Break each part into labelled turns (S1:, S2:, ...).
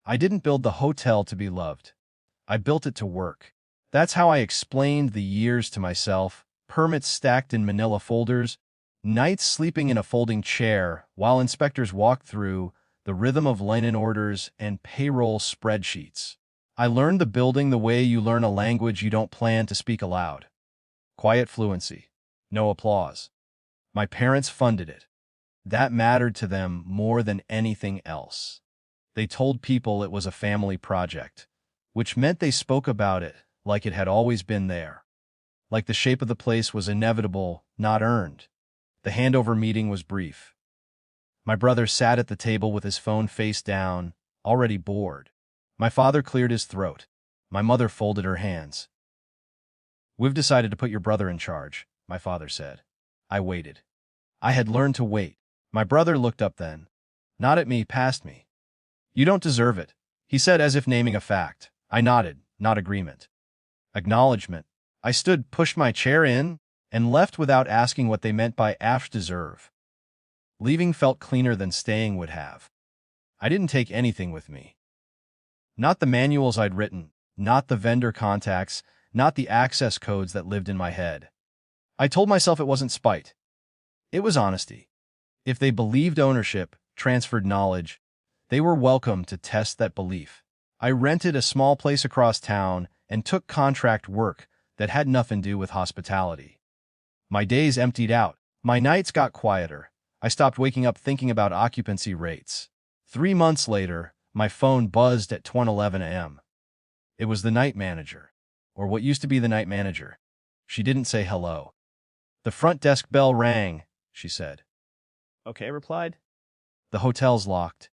S1: I didn't build the hotel to be loved. I built it to work. That's how I explained the years to myself, permits stacked in manila folders, nights sleeping in a folding chair while inspectors walked through, the rhythm of linen orders and payroll spreadsheets. I learned the building the way you learn a language you don't plan to speak aloud. Quiet fluency. No applause. My parents funded it. That mattered to them more than anything else. They told people it was a family project, which meant they spoke about it like it had always been there. Like the shape of the place was inevitable, not earned. The handover meeting was brief. My brother sat at the table with his phone face down, already bored. My father cleared his throat. My mother folded her hands. "We've decided to put your brother in charge," my father said. I waited. I had learned to wait. My brother looked up then. Not at me, past me. "You don't deserve it," he said as if naming a fact. I nodded, not agreement. Acknowledgement. I stood, pushed my chair in, and left without asking what they meant by "after deserve." Leaving felt cleaner than staying would have. I didn't take anything with me. Not the manuals I'd written, not the vendor contacts, not the access codes that lived in my head. I told myself it wasn't spite. It was honesty. If they believed ownership, transferred knowledge, they were welcome to test that belief. I rented a small place across town and took contract work that had nothing to do with hospitality. My days emptied out. My nights got quieter. I stopped waking up thinking about occupancy rates. 3 months later, my phone buzzed at 10:11 a.m. It was the night manager, or what used to be the night manager. She didn't say hello. "The front desk bell rang," she said. "Okay," I replied. "The hotel's locked."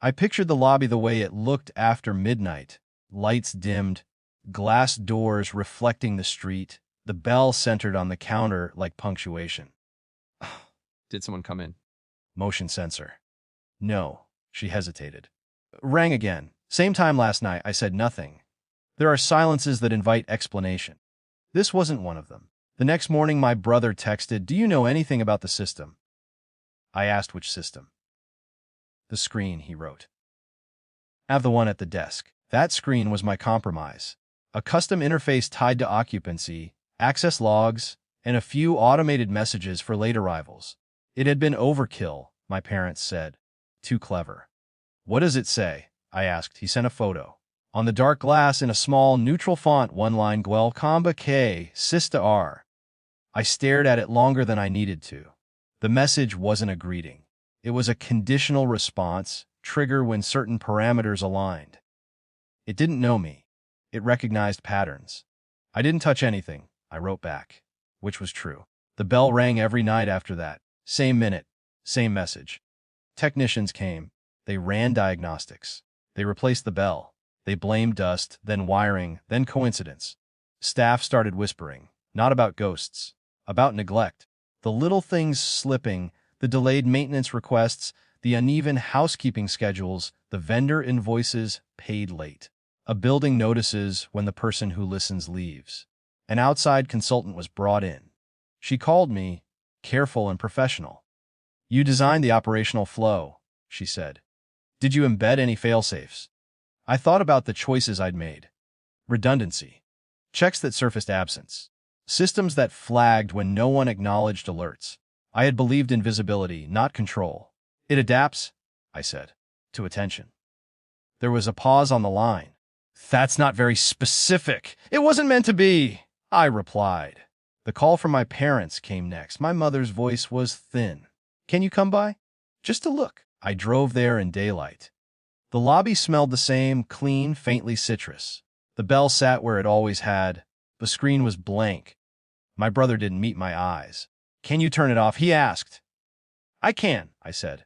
S1: I pictured the lobby the way it looked after midnight. Lights dimmed, glass doors reflecting the street, the bell centered on the counter like punctuation.
S2: Did someone come in?
S1: Motion sensor. No, she hesitated. Rang again. Same time last night. I said nothing. There are silences that invite explanation. This wasn't one of them. The next morning my brother texted, "Do you know anything about the system?" I asked which system. "The screen," he wrote. "Have the one at the desk." That screen was my compromise. A custom interface tied to occupancy, access logs, and a few automated messages for late arrivals. It had been overkill, my parents said. Too clever. "What does it say?" I asked. He sent a photo. On the dark glass in a small, neutral font, one line, "Guel Comba K, Sista R." I stared at it longer than I needed to. The message wasn't a greeting. It was a conditional response, trigger when certain parameters aligned. It didn't know me. It recognized patterns. I didn't touch anything, I wrote back, which was true. The bell rang every night after that. Same minute, same message. Technicians came. They ran diagnostics. They replaced the bell. They blamed dust, then wiring, then coincidence. Staff started whispering, not about ghosts, about neglect. The little things slipping, the delayed maintenance requests, the uneven housekeeping schedules, the vendor invoices paid late. A building notices when the person who listens leaves. An outside consultant was brought in. She called me, careful and professional. "You designed the operational flow," she said. "Did you embed any fail-safes?" I thought about the choices I'd made. Redundancy. Checks that surfaced absence. Systems that flagged when no one acknowledged alerts. I had believed in visibility, not control. "It adapts," I said, to attention. There was a pause on the line. "That's not very specific. It wasn't meant to be," I replied. The call from my parents came next. My mother's voice was thin. "Can you come by? Just to look." I drove there in daylight. The lobby smelled the same, clean, faintly citrus. The bell sat where it always had. The screen was blank. My brother didn't meet my eyes. "Can you turn it off?" he asked. "I can," I said.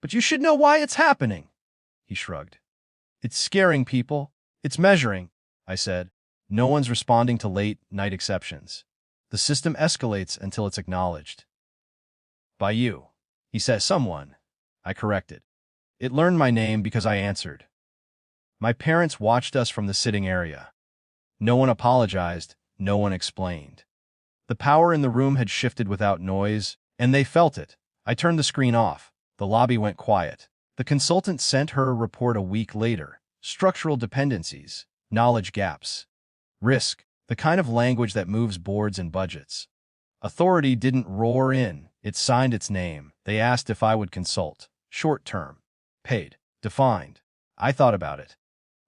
S1: "But you should know why it's happening." He shrugged. "It's scaring people. It's measuring," I said. "No one's responding to late night exceptions. The system escalates until it's acknowledged." "By you," he said. "Someone," I corrected. It learned my name because I answered. My parents watched us from the sitting area. No one apologized, no one explained. The power in the room had shifted without noise, and they felt it. I turned the screen off. The lobby went quiet. The consultant sent her report a week later. structural dependencies, knowledge gaps, risk, the kind of language that moves boards and budgets. Authority didn't roar in, it signed its name. They asked if I would consult. Short term. Paid. Defined. I thought about it.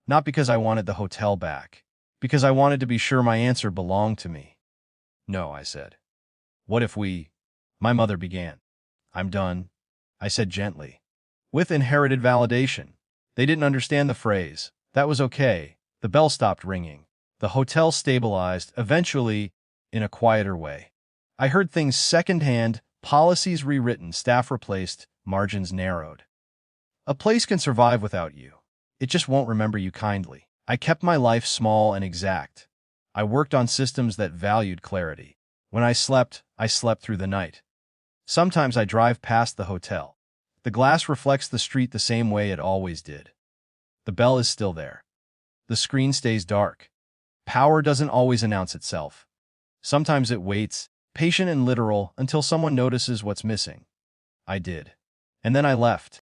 S1: Not because I wanted the hotel back. Because I wanted to be sure my answer belonged to me. No, I said. What if we... My mother began. I'm done, I said gently. With inherited validation. They didn't understand the phrase. That was okay. The bell stopped ringing. The hotel stabilized, eventually, in a quieter way. I heard things secondhand, policies rewritten, staff replaced, margins narrowed. A place can survive without you. It just won't remember you kindly. I kept my life small and exact. I worked on systems that valued clarity. When I slept through the night. Sometimes I drive past the hotel. The glass reflects the street the same way it always did. The bell is still there. The screen stays dark. Power doesn't always announce itself. Sometimes it waits, patient and literal, until someone notices what's missing. I did. And then I left.